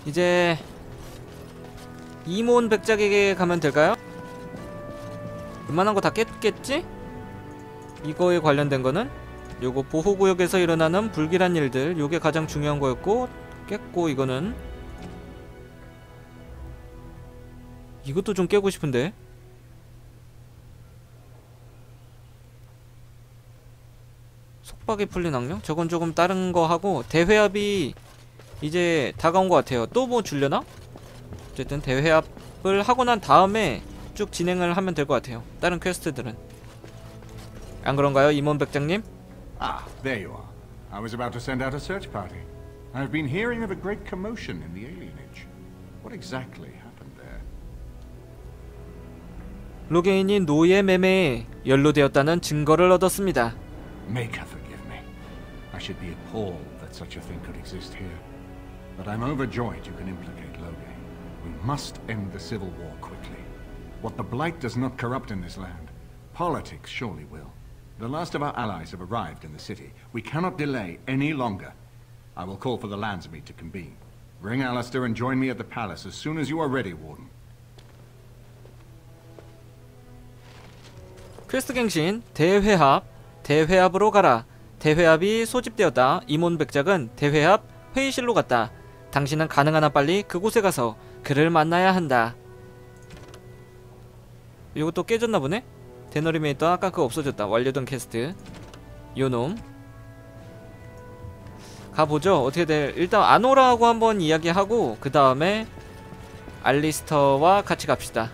이제 이몬 백작에게 가면 될까요? 웬만한 거 다 깼겠지? 이거에 관련된 거는 요거 보호구역에서 일어나는 불길한 일들, 요게 가장 중요한 거였고 깼고, 이거는 이것도 좀 깨고 싶은데. 속박이 풀린 악령? 저건 조금 다른 거 하고, 대회합이 이제 다가온 것 같아요. 또 뭐 줄려나? 어쨌든 대회합을 하고 난 다음에 쭉 진행을 하면 될 것 같아요. 다른 퀘스트들은. 안 그런가요, 임원 백장님? Ah, there you are. I was about to send out a search party. I've been hearing of a great commotion in the alienage. What exactly happened there? 로게인이 노예 매매에 연루되었다는 증거를 얻었습니다. Make her forgive me. I should be appalled that such a thing could exist here. But I'm overjoyed you can implicate Logain. We must end the civil war quickly. What the Blight does not corrupt in this land, politics surely will. The last of our allies have arrived in the city. We cannot delay any longer. I will call for the Landsmeet to convene. Bring Alistair and join me at the palace as soon as you are ready, Warden. 퀘스트 갱신, 대회합으로 가라. 대회합이 소집되었다. 임원 백작은 대회합 회의실로 갔다. 당신은 가능한 한 빨리 그곳에 가서 그를 만나야 한다. 이것도 깨졌나 보네? 대너림에 있던 아까 그거 없어졌다. 완료된 퀘스트. 요놈 가보죠. 어떻게 될. 일단 아노라하고 한번 이야기하고 그 다음에 알리스터와 같이 갑시다.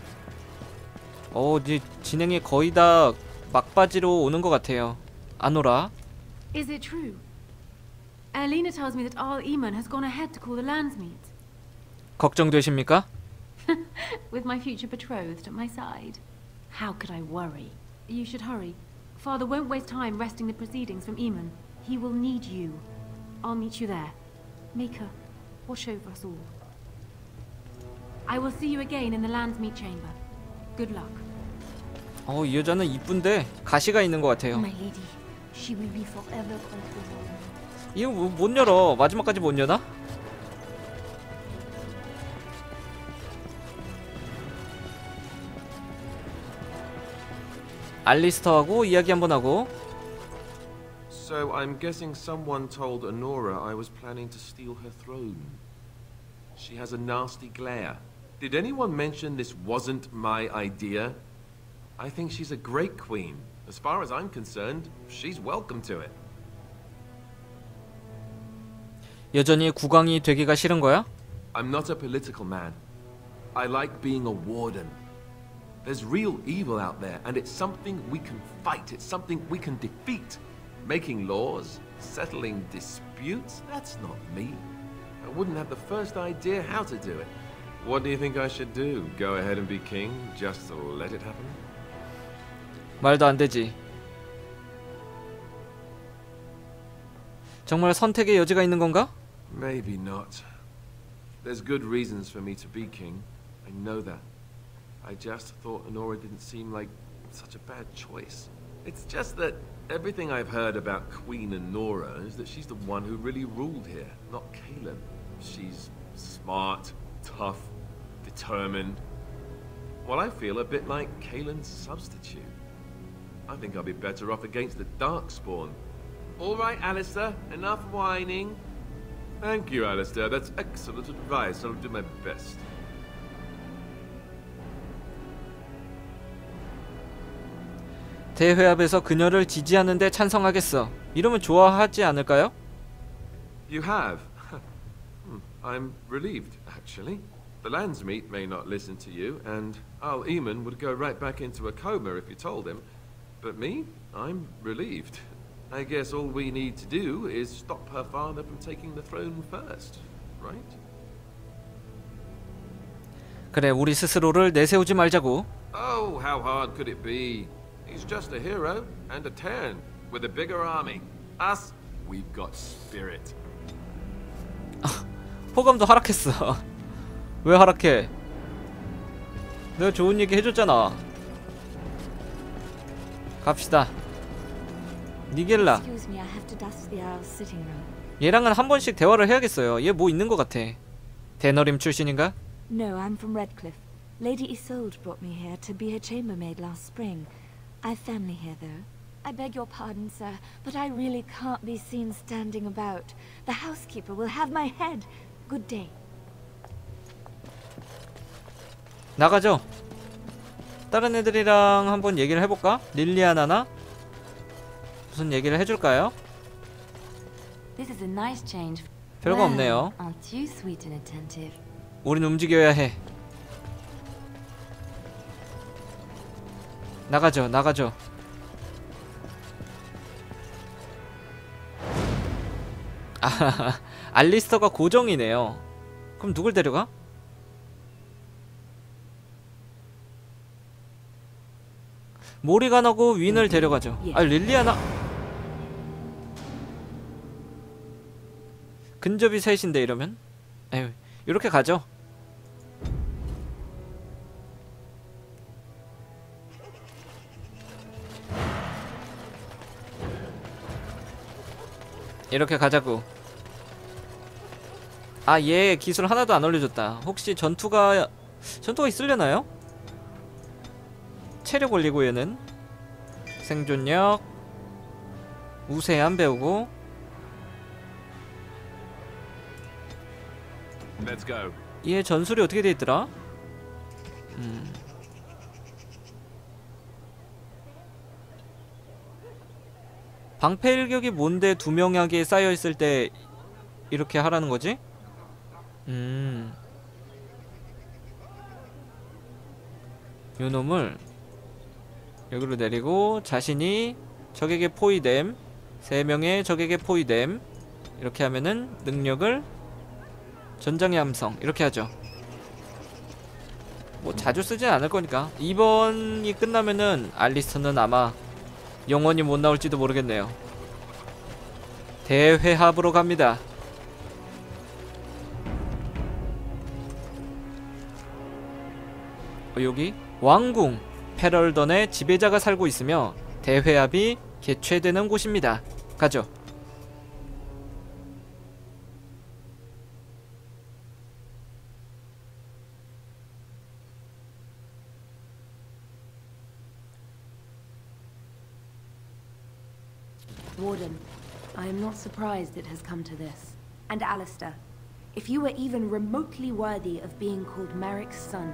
이제 진행이 거의 다 막바지로 오는 것 같아요. 아노라. Is it true? Alina tells me that Arl Eamon has gone ahead to call the Landsmeet. 걱정되십니까? With my future betrothed at my side. How could I worry? You should hurry. Father won't waste time wresting the proceedings from Eamon. He will need you. I'll meet you there. Maker, watch over us all. I will see you again in the Landsmeet chamber. Good luck. 이 여자는 이쁜데 가시가 있는 것 같아요. My lady, she will be forever comfortable. 이거 못 열어. 마지막까지 못 여나? 알리스터하고 이야기 한번 하고. So I'm guessing someone told Honora I was planning to steal her throne. She has a nasty glare. Did anyone mention this wasn't my idea? I think she's a great queen. As far as I'm concerned, she's welcome to it. 여전히 국왕이 되기가 싫은 거야? I'm not a political man. I like being a warden. There's real evil out there, and it's something we can fight. It's something we can defeat. Making laws, settling disputes, that's not me. I wouldn't have the first idea how to do it. What do you think I should do? Go ahead and be king, just to let it happen? 말도 안 되지. 정말 선택의 여지가 있는 건가? Maybe not. There's good reasons for me to be king. I know that. I just thought Honora didn't seem like such a bad choice. It's just that everything I've heard about Queen Honora is that she's the one who really ruled here, not Kaelin. She's smart, tough, determined. Well, I feel a bit like Kaelin's substitute. I think I'll be better off against the Darkspawn. All right, Alistair, enough whining. Thank you, Alistair. That's excellent advice. I'll do my best. 대회합에서 그녀를 지지하는데 찬성하겠어. 이러면 좋아하지 않을까요? You have? I'm relieved, actually. The Landsmeet may not listen to you, and Arl Eamon would go right back into a coma if you told him. But me? I'm relieved. I guess all we need to do is stop her father from taking the throne first, right? 그래, 우리 스스로를 내세우지 말자고. Oh, how hard could it be? He's just a hero and a Terran with a bigger army. Us, we've got spirit. 호감도 하락했어. 왜 하락해? 내가 좋은 얘기 해줬잖아. 갑시다. 니겔라. 얘랑은 한 번씩 대화를 해야겠어요. 얘 뭐 있는 것 같아. 대너림 출신인가? No, I'm from Redcliffe. Lady Isolde brought me here to be her chambermaid last spring. I've family here, though. I beg your pardon, sir, but I really can't be seen standing about. The housekeeper will have my head. Good day. 나가죠. 다른 애들이랑 한번 얘기를 해볼까? 릴리아나나? 무슨 얘기를 해줄까요? This is a nice change. 별거 없네요. Aren't you sweet and attentive? 우린 움직여야 해. 나가죠, 나가죠. 아, 알리스터가 고정이네요. 그럼 누굴 데려가? 모리간하고 윈을 데려가죠. 아, 릴리아나 근접이 셋인데 이러면? 에휴, 이렇게 가죠. 이렇게 가자고. 아, 얘 기술 하나도 안 올려줬다. 혹시 전투가 있으려나요? 체력 올리고 얘는 생존력 우세함 배우고. Let's go. 얘 전술이 어떻게 돼 있더라? 방패 일격이 뭔데 두 명에게 쌓여 있을 때 이렇게 하라는 거지? 요 놈을 여기로 내리고 자신이 적에게 포위됨, 3명의 적에게 포위됨. 이렇게 하면은 능력을 전장의 함성 이렇게 하죠. 뭐 자주 쓰진 않을 거니까. 이번이 끝나면은 알리스터는 아마 영원히 못 나올지도 모르겠네요. 대회합으로 갑니다. 여기 왕궁 페럴던의 지배자가 살고 있으며 대회합이 개최되는 곳입니다. 가죠. Warden, I am not surprised it has come to this. And Alistair, if you were even remotely worthy of being called Merrick's son,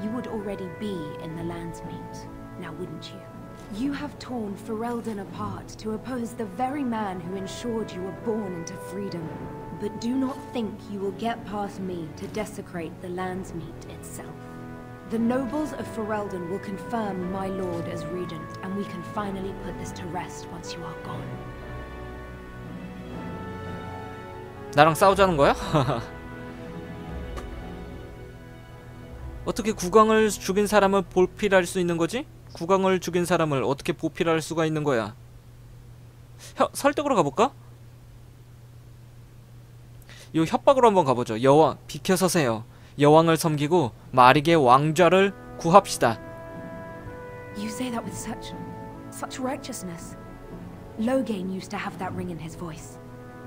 you would already be in the Landsmeet, now wouldn't you? You have torn Ferelden apart to oppose the very man who ensured you were born into freedom. But do not think you will get past me to desecrate the Landsmeet itself. The nobles of Ferelden will confirm my lord as regent, and we can finally put this to rest once you are gone. 나랑 싸우자는 거야? 어떻게 국왕을 죽인 사람을 보필할 수 있는 거지? 국왕을 죽인 사람을 어떻게 보필할 수가 있는 거야? 설득으로 가볼까? 요 협박으로 한번 가보죠. 여왕 비켜서세요. 여왕을 섬기고 마릭의 왕좌를 구합시다. You say that with such righteousness. Loghain used to have that ring in his voice.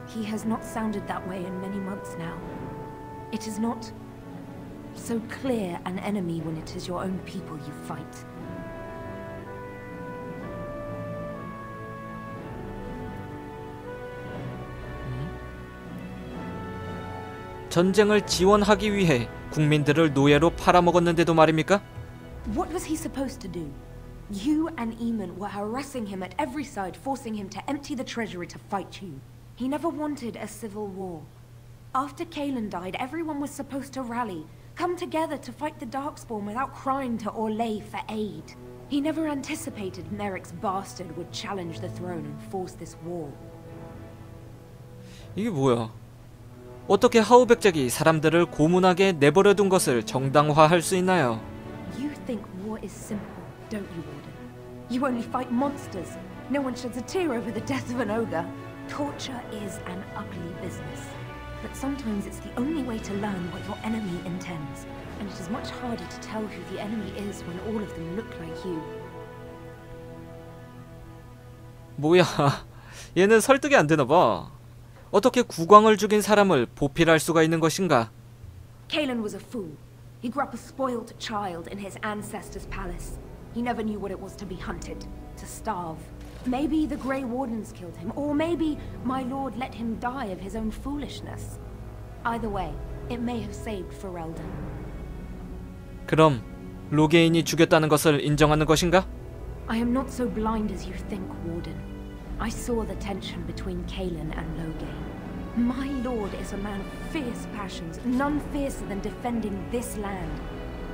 He has not sounded that way in many months now. It is not so clear an enemy when it is your own people you fight. 전쟁을 지원하기 위해 국민들을 노예로 팔아먹었는데도 말입니까? What was he supposed to do? You and Eamon were harassing him at every side, forcing him to empty the treasury to fight you. He never wanted a civil war. After Kaelin died, everyone was supposed to rally, come together to fight the Darkspawn without crying to Orlais for aid. He never anticipated Merrick's bastard would challenge the throne and force this war. 이게 뭐야? 어떻게 하우백작이 사람들을 고문하게 내버려둔 것을 정당화할 수 있나요? You think war is simple, don't you, Warden? You only fight monsters. No one sheds a tear over the death of an ogre. Torture is an ugly business. But sometimes it's the only way to learn what your enemy intends. And it is much harder to tell who the enemy is when all of them look like you. 뭐야? 얘는 설득이 안 되나 봐. 어떻게 국왕을 죽인 사람을 보필할 수가 있는 것인가? Kaelin was a fool. He grew up a spoiled child in his ancestors' palace. He never knew what it was to be hunted, to starve. Maybe the Grey Wardens killed him, or maybe my lord let him die of his own foolishness. Either way, it may have saved Ferelden. 그럼 로게인이 죽였다는 것을 인정하는 것인가? I am not so blind as you think, Warden. I saw the tension between Kaelin and Logain. My lord is a man of fierce passions, none fiercer than defending this land.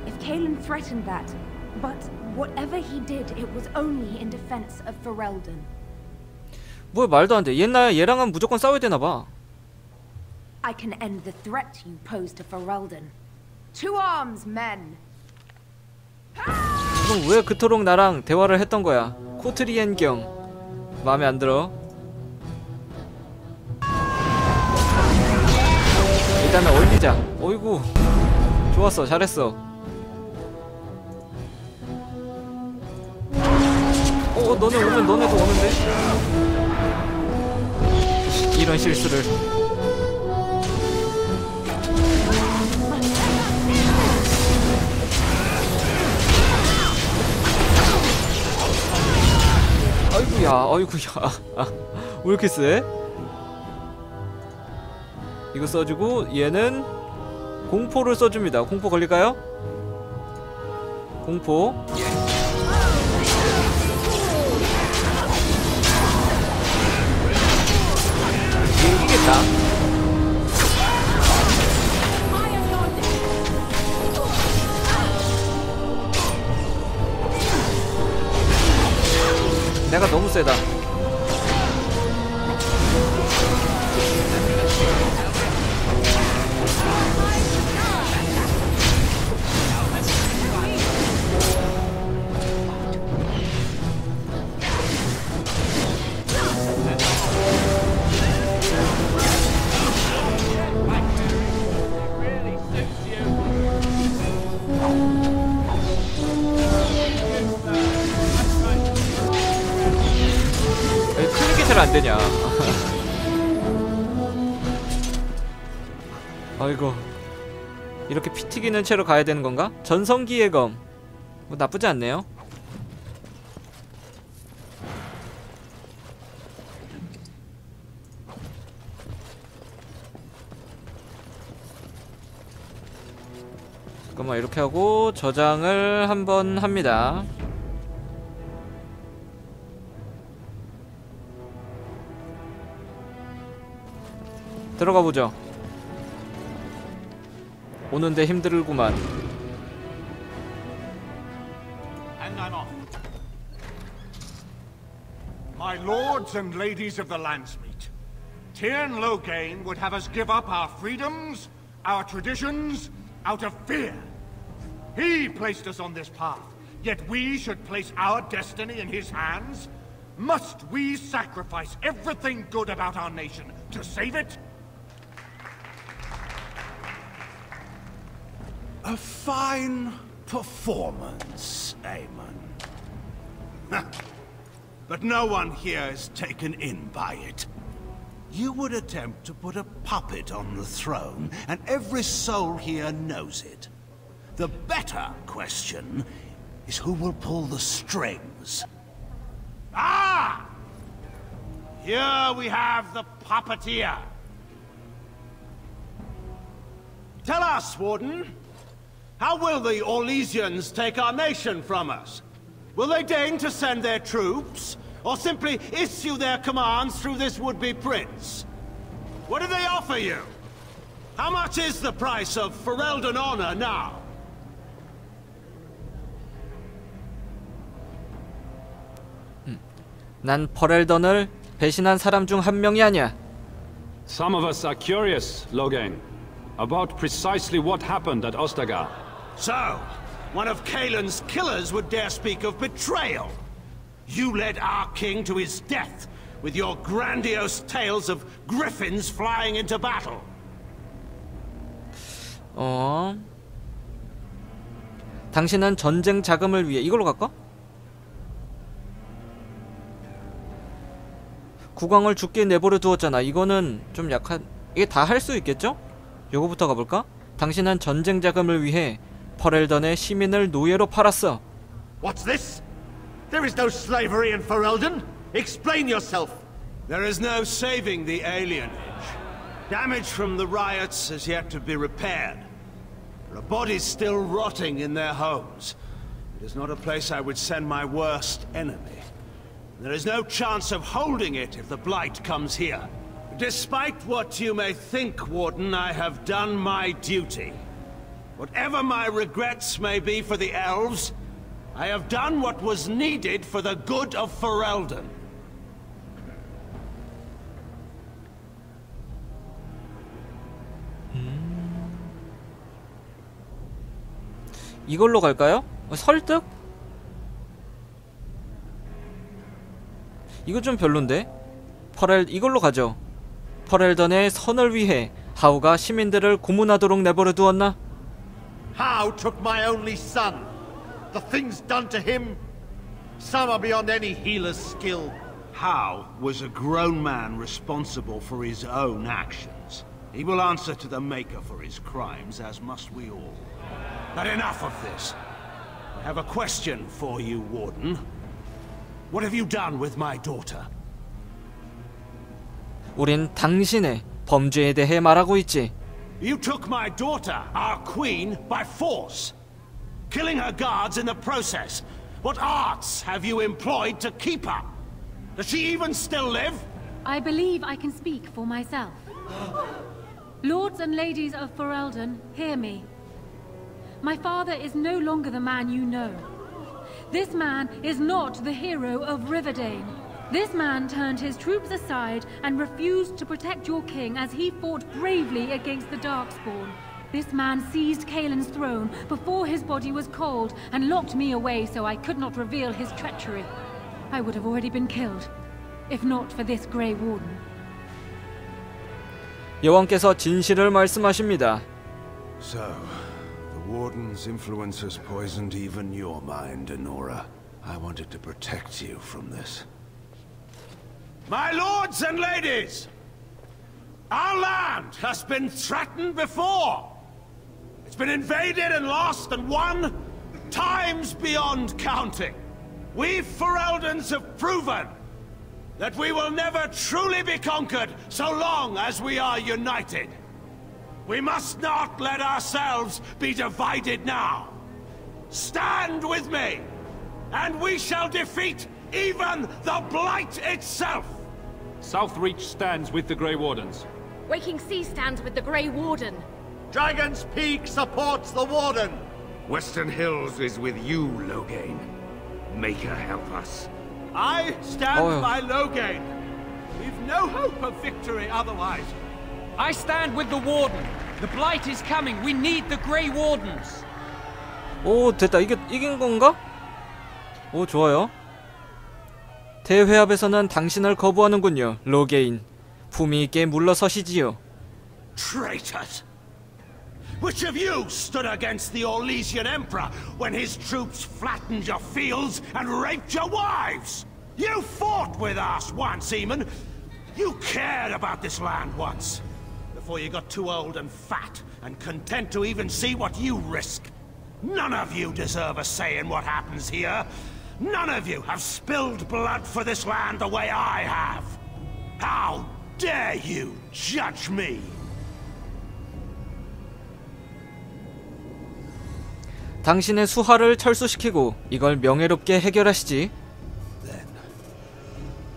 If Kaelin threatened that, but whatever he did, it was only in defense of Ferelden. 뭐야, 말도 안 돼. 얘랑은 무조건 싸워야 되나 봐. I can end the threat you pose to Ferelden. To arms, men! 그럼 왜 그토록 나랑 대화를 했던 거야? 코트리엔경 마음에 안 들어. 일단은 얼리자. 어이구, 좋았어, 잘했어. 너네 오면 너네도 오는데? 이런 실수를. 아이구야. 왜 이렇게 세? 이거 써주고 얘는 공포를 써줍니다. 공포 걸릴까요? 공포. 이기겠다. 내가 너무 세다. 안 되냐? 아이고, 이렇게 피 튀기는 채로 가야 되는 건가? 전성기의 검, 뭐 나쁘지 않네요. 잠깐만, 이렇게 하고 저장을 한번 합니다. 들어가 보죠. 오는데 힘들구만. And I'm off. My lords and ladies of the Landsmeet, Tyrn Logain would have us give up our freedoms, our traditions, out of fear. He placed us on this path, yet we should place our destiny in his hands? Must we sacrifice everything good about our nation to save it? A fine performance, Aemon. But no one here is taken in by it. You would attempt to put a puppet on the throne, and every soul here knows it. The better question is who will pull the strings. Ah! Here we have the puppeteer. Tell us, Warden. How will the Orlesians take our nation from us? Will they deign to send their troops, or simply issue their commands through this would-be prince? What do they offer you? How much is the price of Ferelden honor now? 난 퍼렐던을 배신한 사람 중 한 명이 아니야. Some of us are curious, Logain, about precisely what happened at Ostagar. So, one of Kaelin's killers would dare speak of betrayal. You led our king to his death with your grandiose tales of griffins flying into battle. 당신은 전쟁 자금을 위해 이걸로 갈까? 국왕을 죽게 내버려 두었잖아. 이거는 좀 약한. 이게 다 할 수 있겠죠? 요거부터 가볼까? 당신은 전쟁 자금을 위해 퍼렐던의 시민을 노예로 팔았어. What's this? There is no slavery in Ferelden. Explain yourself. There is no saving the alienage. Damage from the riots has yet to be repaired. There are bodies still rotting in their homes. It is not a place I would send my worst enemy. There is no chance of holding it if the Blight comes here. Despite what you may think, Warden, I have done my duty. Whatever my regrets may be for the elves, I have done what was needed for the good of Ferelden. 이걸로 갈까요? 설득? 이거 좀 별론데? 이걸로 가죠. 퍼렐던의 선을 위해 하우가 시민들을 고문하도록 내버려 두었나? How took my only son? The things done to him? Some are beyond any healer's skill. How was a grown man responsible for his own actions? He will answer to the Maker for his crimes, as must we all. But enough of this. I have a question for you, Warden. What have you done with my daughter? 우린 당신의 범죄에 대해 말하고 있지. You took my daughter, our queen, by force, killing her guards in the process. What arts have you employed to keep her? Does she even still live? I believe I can speak for myself. Lords and ladies of Ferelden, hear me. My father is no longer the man you know. This man is not the hero of Riverdane. This man turned his troops aside and refused to protect your king as he fought bravely against the Darkspawn. This man seized Kaelin's throne before his body was cold and locked me away so I could not reveal his treachery. I would have already been killed, if not for this Grey Warden. 여왕께서 진실을 말씀하십니다. So, the Warden's influence has poisoned even your mind, Enora. I wanted to protect you from this. My lords and ladies, our land has been threatened before. It's been invaded and lost and won times beyond counting. We Fereldans have proven that we will never truly be conquered so long as we are united. We must not let ourselves be divided now. Stand with me, and we shall defeat even the Blight itself. Southreach stands with the Grey Wardens. Waking Sea stands with the Grey Warden. Dragon's Peak supports the Warden. Western Hills is with you, Loghain. Maker help us. I stand by Loghain. We've no hope of victory otherwise. I stand with the Warden. The Blight is coming. We need the Grey Wardens. 오, 됐다. 이게 이긴 건가? 오, 좋아요. 대회합에서는 당신을 거부하는군요, 로게인. 품위 있게 물러서시지요. Traitors! Which of you stood against the Orlesian Emperor when his troops flattened your fields and raped your wives? You fought with us once, Eamon. You cared about this land once. Before you got too old and fat and content to even see what you risk. None of you deserve a say in what happens here. None of you have spilled blood for this land the way I have. How dare you judge me? 당신의 수하를 철수시키고 이걸 명예롭게 해결하시지. Then,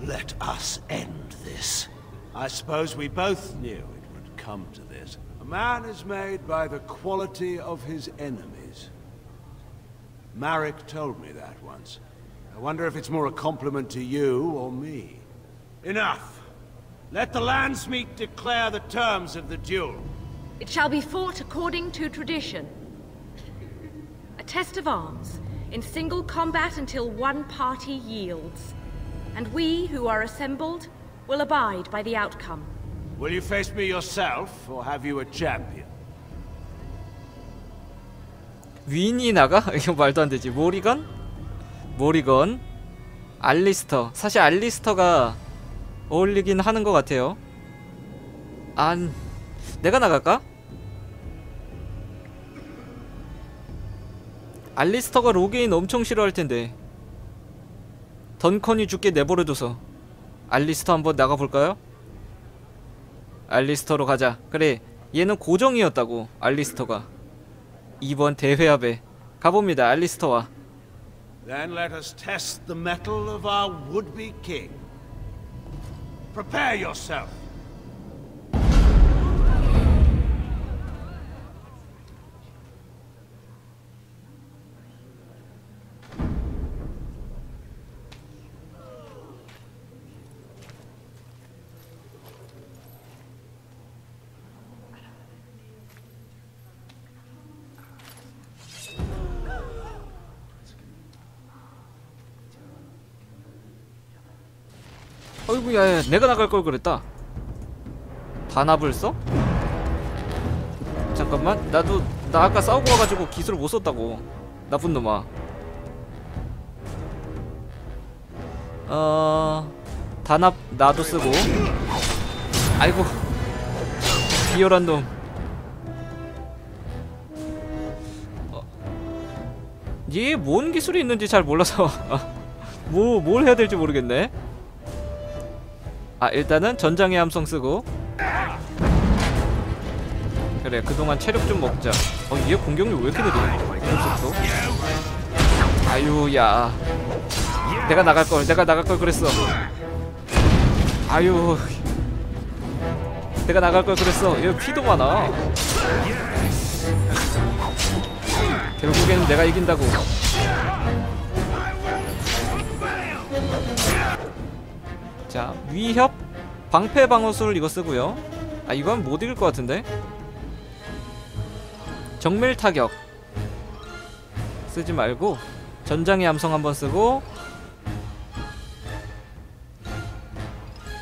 let us end this. I suppose we both knew it would come to this. A man is made by the quality of his enemies. Marek told me that once. I wonder if it's more a compliment to you or me. Enough. Let the Landsmeet declare the terms of the duel. It shall be fought according to tradition. A test of arms, in single combat until one party yields. And we who are assembled will abide by the outcome. Will you face me yourself, or have you a champion? 윈이 나가? 이거 말도 안 되지. 모리건, 알리스터. 사실 알리스터가 어울리긴 하는 것 같아요. 내가 나갈까? 알리스터가 로게인 엄청 싫어할 텐데. 던컨이 죽게 내버려둬서. 알리스터 한번 나가볼까요? 알리스터로 가자. 그래, 얘는 고정이었다고. 알리스터가 이번 대회합에 가봅니다. 알리스터와. Then let us test the mettle of our would-be king. Prepare yourself. 어이구, 야, 내가 나갈 걸 그랬다. 단합을 써? 잠깐만, 나 아까 싸우고 와가지고 기술을 못 썼다고. 나쁜 놈아. 단합 나도 쓰고. 아이고, 비열한 놈. 얘 뭔 기술이 있는지 잘 몰라서 뭘 해야 될지 모르겠네. 일단은 전장의 함성 쓰고. 그래, 그동안 체력 좀 먹자. 얘 공격력 왜 이렇게 느리냐? 아유, 야, 내가 나갈걸 그랬어. 아유, 내가 나갈걸 그랬어. 얘 피도 많아. 결국에는 내가 이긴다고. 자, 위협 방패 방어술 이거 쓰고요. 이건 못 이길 것 같은데. 정밀 타격 쓰지 말고 전장의 함성 한번 쓰고.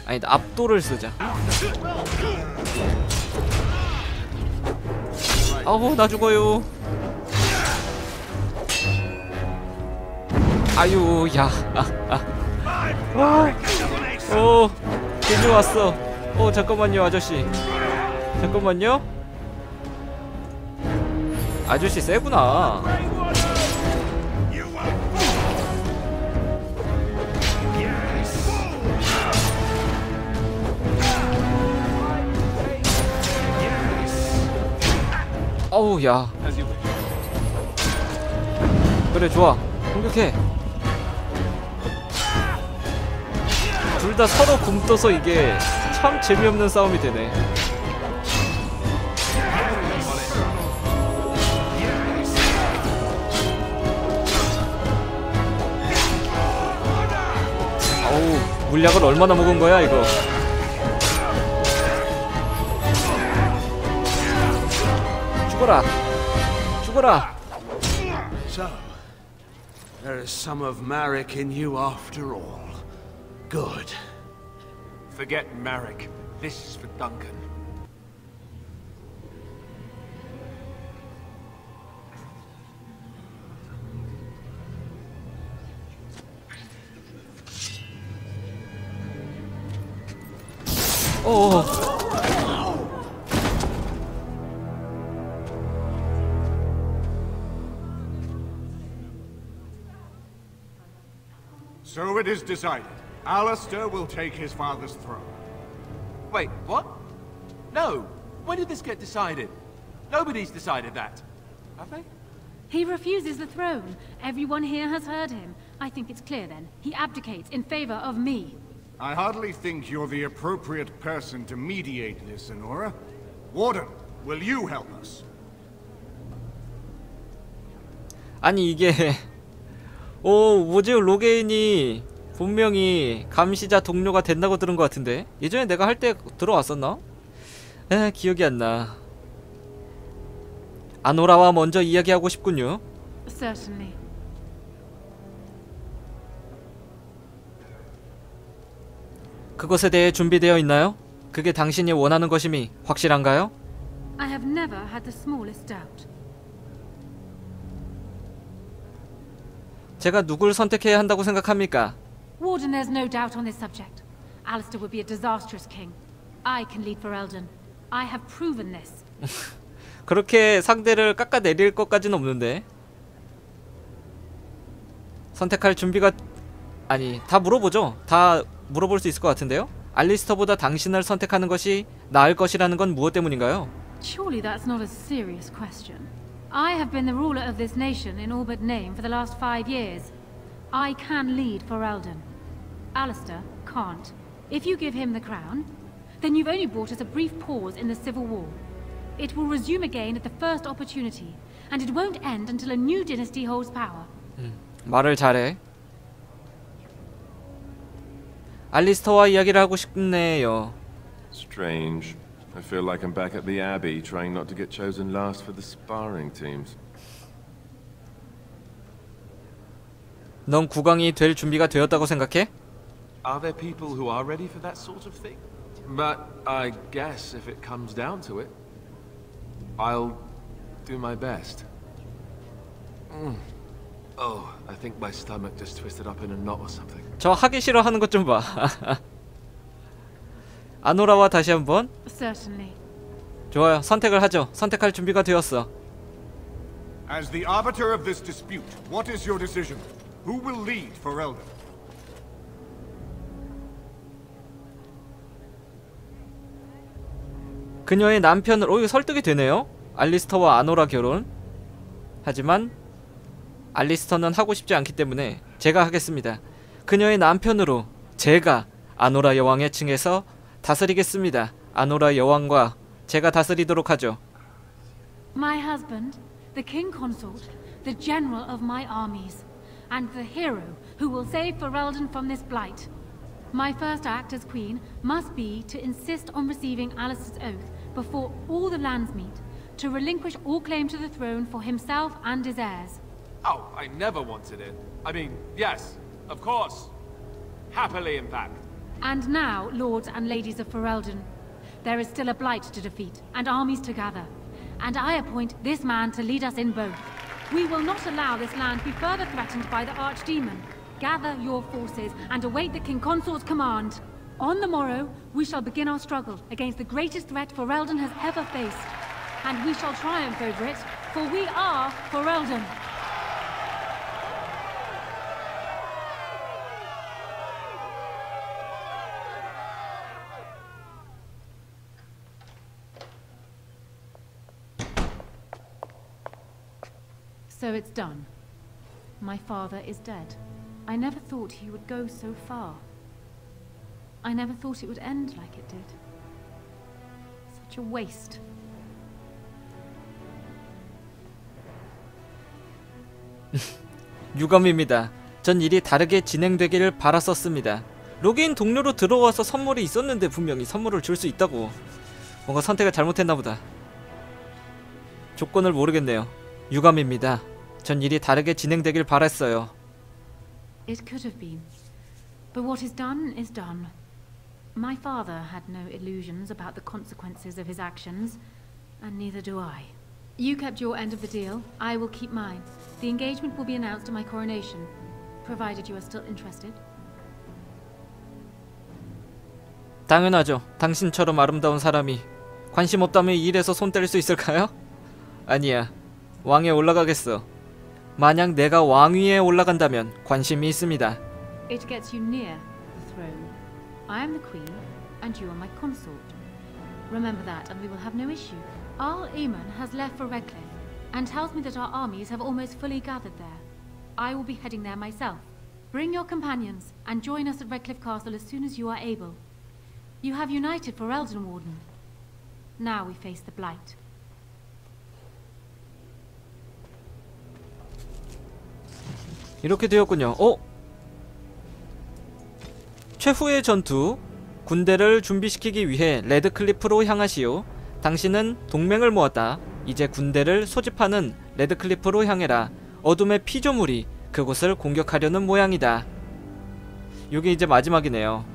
아니다, 압도를 쓰자. 아우, 나 죽어요. 아유, 야. 괜히 왔어. 잠깐만요, 아저씨. 잠깐만요. 아저씨 세구나. 어우, 야. 그래, 좋아. 공격해. 둘 다 서로 굼떠서 이게 참 재미없는 싸움이 되네. 어우, 물약을 얼마나 먹은 거야 이거. 죽어라, 죽어라. So, there is some of Marek in you after all. Good. Forget Marek. This is for Duncan. So it is decided. Alistair will take his father's throne. Wait, what? No. When did this get decided? Nobody's decided that. Have they? He refuses the throne. Everyone here has heard him. I think it's clear then. He abdicates in favor of me. I hardly think you're the appropriate person to mediate this, Honora. Warden, will you help us? 아니 이게 뭐지? 로게인이 분명히 감시자 동료가 된다고 들은 것 같은데 예전에 내가 할 때 들어왔었나? 기억이 안 나. 아노라와 먼저 이야기하고 싶군요. Certainly. 그것에 대해 준비되어 있나요? 그게 당신이 원하는 것임이 확실한가요? I have never had the smallest doubt. 제가 누굴 선택해야 한다고 생각합니까? Warden, there's no doubt on this subject. Alistair would be a disastrous king. I can lead for Eldon. I have proven this. 그렇게 상대를 깎아내릴 것까지는 없는데. 선택할 준비가 아니 다 물어보죠. 다 물어볼 수 있을 것 같은데요. 알리스터보다 당신을 선택하는 것이 나을 것이라는 건 무엇 때문인가요? Surely that's not a serious question. I have been the ruler of this nation in all but name for the last 5 years. I can lead for Eldon. Alistair can't. If you give him the crown, then you've only brought us a brief pause in the civil war. It will resume again at the first opportunity, and it won't end until a new dynasty holds power. 말을 잘해. 알리스터와 이야기를 하고 싶네요. Strange. I feel like I'm back at the Abbey, trying not to get chosen last for the sparring teams. 넌 국왕이 될 준비가 되었다고 생각해? Are there people who are ready for that sort of thing? But I guess if it comes down to it, I'll do my best. Oh, I think my stomach just twisted up in a knot or something. 저 하기 싫어 하는 것 좀 봐. 아노라와 다시 한번. Certainly. 좋아요. 선택을 하죠. 선택할 준비가 되었어. As the arbiter of this dispute, what is your decision? Who will lead for Eldon? 그녀의 남편을 이거 설득이 되네요. 알리스터와 아노라 결혼. 하지만 알리스터는 하고 싶지 않기 때문에 제가 하겠습니다. 그녀의 남편으로 제가 아노라 여왕의 층에서 다스리겠습니다. 아노라 여왕과 제가 다스리도록 하죠. My husband, the king consort, the general of my armies, and the hero who will save Ferelden from this blight. My first act as queen must be to insist on receiving Alistair's oath before all the lands meet, to relinquish all claim to the throne for himself and his heirs. Oh, I never wanted it. I mean, yes, of course. Happily, in fact. And now, lords and ladies of Ferelden, there is still a blight to defeat and armies to gather, and I appoint this man to lead us in both. We will not allow this land be further threatened by the archdemon. Gather your forces and await the king consort's command. On the morrow, we shall begin our struggle against the greatest threat Ferelden has ever faced, and we shall triumph over it, for we are Ferelden. So it's done. My father is dead. I never thought he would go so far. I never thought it would end like it did. Such a waste. 유감입니다. 전 일이 다르게 진행되기를 바랐었습니다. 로게인 동료로 들어와서 선물이 있었는데 분명히 선물을 줄 수 있다고. 뭔가 선택을 잘못했나 보다. 조건을 모르겠네요. 유감입니다. 전 일이 다르게 진행되길 바랐어요. It could have been. But what is done is done. My father had no illusions about the consequences of his actions, and neither do I. You kept your end of the deal. I will keep mine. The engagement will be announced at my coronation, provided you are still interested. 당연하죠. 당신처럼 아름다운 사람이 관심 없다면 이 일에서 손 뗄 수 있을까요? 아니야. 왕에 올라가겠어. 만약 내가 왕위에 올라간다면 관심이 있습니다. It gets you near the throne. I am the queen, and you are my consort. Remember that, and we will have no issue. Arl Eamon has left for Redcliffe, and tells me that our armies have almost fully gathered there. I will be heading there myself. Bring your companions, and join us at Redcliffe Castle as soon as you are able. You have united for Eldon Warden. Now we face the blight. 이렇게 되었군요. 최후의 전투. 군대를 준비시키기 위해 레드클리프로 향하시오. 당신은 동맹을 모았다. 이제 군대를 소집하는 레드클리프로 향해라. 어둠의 피조물이 그곳을 공격하려는 모양이다. 이게 이제 마지막이네요.